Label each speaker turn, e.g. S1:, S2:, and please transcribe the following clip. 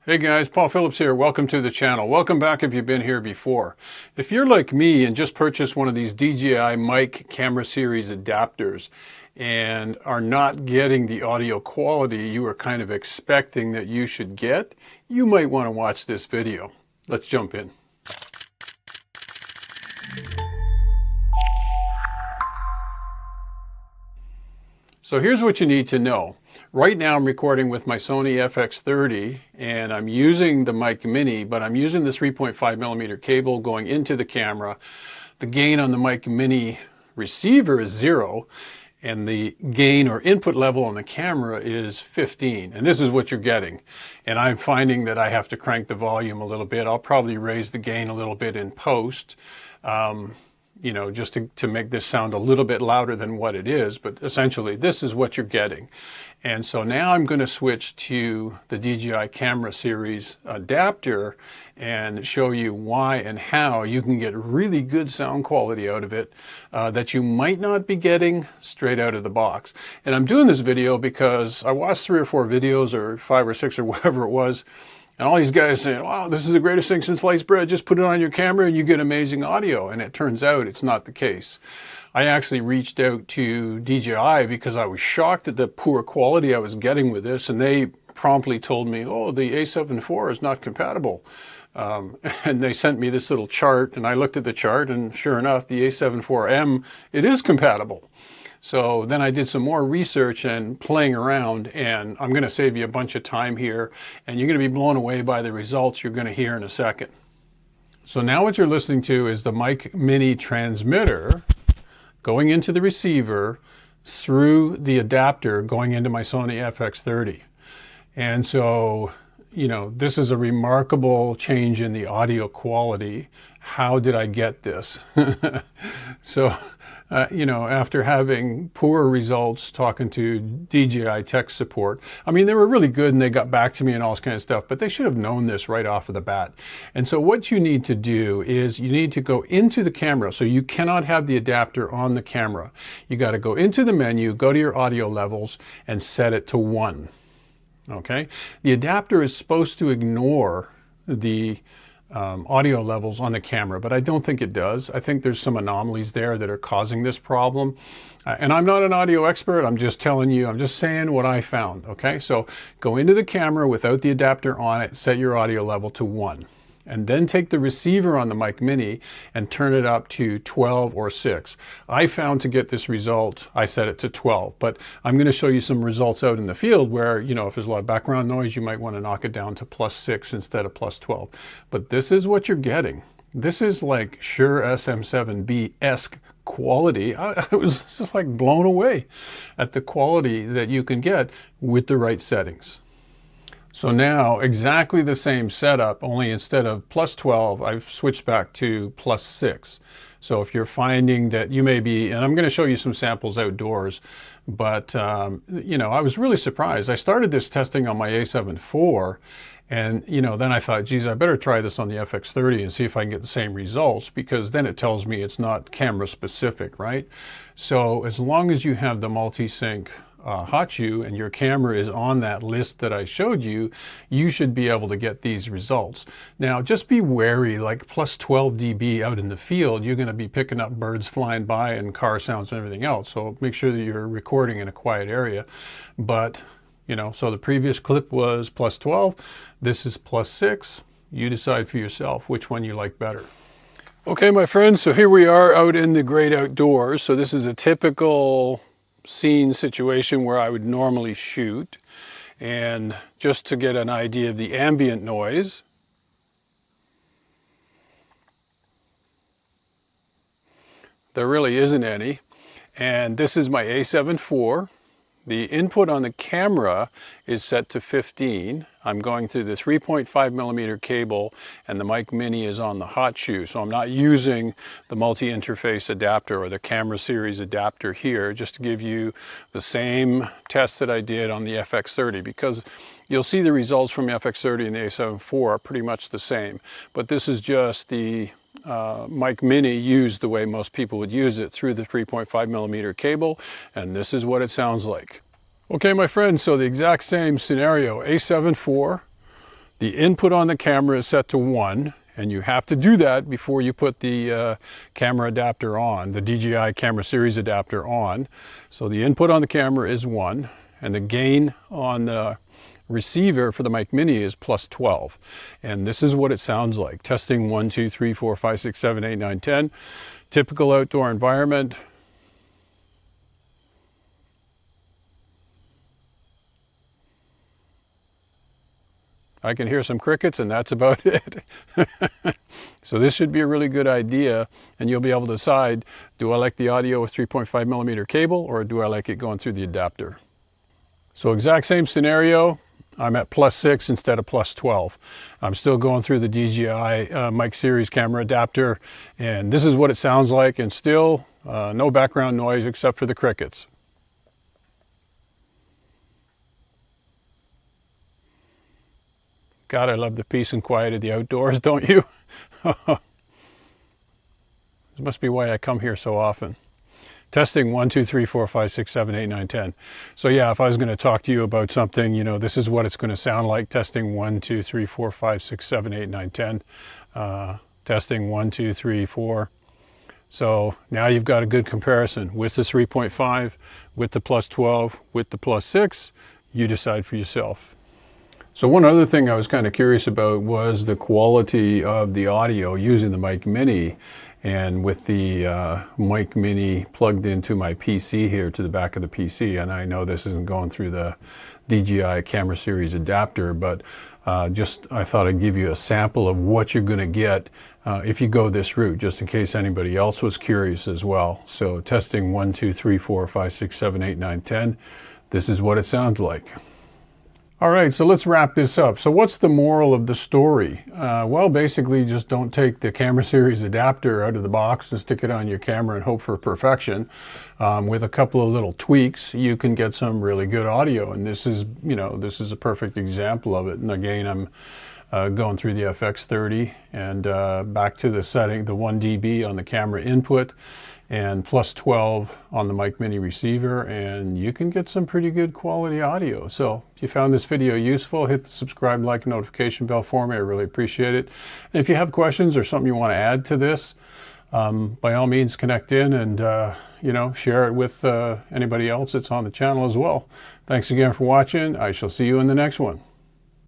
S1: Hey guys, Paul Phillips here. Welcome to the channel. Welcome back if you've been here before. If you're like me and just purchased one of these DJI mic camera series adapters and are not getting the audio quality you were kind of expecting that you should get, you might want to watch this video. Let's jump in. So here's what you need to know. Right now I'm recording with my Sony FX30 and I'm using the mic mini, but I'm using the 3.5mm cable going into the camera. The gain on the mic mini receiver is 0 and the gain or input level on the camera is 15. And this is what you're getting. And I'm finding that I have to crank the volume a little bit. I'll probably raise the gain a little bit in post. You know, just to make this sound a little bit louder than what it is, but essentially this is what you're getting. And so now I'm going to switch to the DJI camera series adapter and show you why and how you can get really good sound quality out of it that you might not be getting straight out of the box. And I'm doing this video because I watched 3 or 4 videos or 5 or 6 or whatever it was, and all these guys saying, wow, this is the greatest thing since sliced bread. Just put it on your camera and you get amazing audio. And it turns out it's not the case. I actually reached out to DJI because I was shocked at the poor quality I was getting with this. And they promptly told me, oh, the A74 is not compatible. And they sent me this little chart. And I looked at the chart and sure enough, the A74M, it is compatible. So then I did some more research and playing around, and I'm going to save you a bunch of time here, and you're going to be blown away by the results you're going to hear in a second. So now what you're listening to is the mic mini transmitter going into the receiver through the adapter going into my Sony FX30. And so, you know, this is a remarkable change in the audio quality. How did I get this? So, you know, after having poor results talking to DJI tech support, I mean, they were really good and they got back to me and all this kind of stuff, but they should have known this right off of the bat. And so what you need to do is you need to go into the camera. So you cannot have the adapter on the camera. You got to go into the menu, go to your audio levels and set it to 1. Okay. The adapter is supposed to ignore the audio levels on the camera, but I don't think it does. I think there's some anomalies there that are causing this problem. And I'm not an audio expert. I'm just telling you, I'm just saying what I found. Okay. So go into the camera without the adapter on it, set your audio level to 1. And then take the receiver on the mic mini and turn it up to 12 or 6. I found to get this result, I set it to 12, but I'm going to show you some results out in the field where, you know, if there's a lot of background noise, you might want to knock it down to +6 instead of +12. But this is what you're getting. This is like Shure SM7B-esque quality. I was just like blown away at the quality that you can get with the right settings. So now exactly the same setup, only instead of +12, I've switched back to +6. So if you're finding that you may be, and I'm going to show you some samples outdoors, but you know, I was really surprised. I started this testing on my A74 and, you know, then I thought, geez, I better try this on the FX30 and see if I can get the same results, because then it tells me it's not camera specific, right? So as long as you have the multi-sync hot shoe and your camera is on that list that I showed you, you should be able to get these results. Now just be wary, like +12 dB out in the field, you're going to be picking up birds flying by and car sounds and everything else. So make sure that you're recording in a quiet area. But, you know, so the previous clip was +12, this is +6. You decide for yourself which one you like better. Okay, my friends, so here we are out in the great outdoors. So this is a typical scene situation where I would normally shoot, and just to get an idea of the ambient noise, there really isn't any. And this is my A74. The input on the camera is set to 15. I'm going through the 3.5mm cable and the mic mini is on the hot shoe. So I'm not using the multi-interface adapter or the camera series adapter here, just to give you the same test that I did on the FX30, because you'll see the results from the FX30 and the A74 are pretty much the same. But this is just the mic mini used the way most people would use it, through the 3.5mm cable, and this is what it sounds like. Okay, my friends, so the exact same scenario, A74, The input on the camera is set to 1, and you have to do that before you put the camera adapter on, the DJI camera series adapter on. So the input on the camera is 1, and the gain on the receiver for the Mic Mini is plus 12. And this is what it sounds like. Testing 1, 2, 3, 4, 5, 6, 7, 8, 9, 10. Typical outdoor environment. I can hear some crickets, and that's about it. So this should be a really good idea, and you'll be able to decide, do I like the audio with 3.5 millimeter cable, or do I like it going through the adapter? So exact same scenario, I'm at plus 6 instead of plus 12. I'm still going through the DJI Mic Series camera adapter, and this is what it sounds like, and still no background noise except for the crickets. God, I love the peace and quiet of the outdoors, don't you? This must be why I come here so often. Testing 1, 2, 3, 4, 5, 6, 7, 8, 9, 10. So yeah, if I was going to talk to you about something, you know, this is what it's going to sound like. Testing 1, 2, 3, 4, 5, 6, 7, 8, 9, 10. Testing 1, 2, 3, 4. So now you've got a good comparison with the 3.5, with the plus 12, with the plus 6. You decide for yourself. So one other thing I was kind of curious about was the quality of the audio using the Mic Mini, and with the Mic Mini plugged into my PC here to the back of the PC. And I know this isn't going through the DJI camera series adapter, but just I thought I'd give you a sample of what you're going to get if you go this route, just in case anybody else was curious as well. So testing 1, 2, 3, 4, 5, 6, 7, 8, 9, 10. This is what it sounds like. All right, so let's wrap this up. So what's the moral of the story? Well, basically just don't take the camera series adapter out of the box and stick it on your camera and hope for perfection. With a couple of little tweaks, you can get some really good audio. And this is, you know, this is a perfect example of it. And again, I'm going through the FX30 and back to the setting, the 1 dB on the camera input, and plus 12 on the Mic Mini receiver, and you can get some pretty good quality audio. So if you found this video useful, hit the subscribe, like, and notification bell for me. I really appreciate it. And if you have questions or something you want to add to this, by all means connect in and you know, share it with anybody else that's on the channel as well. Thanks again for watching. I shall see you in the next one.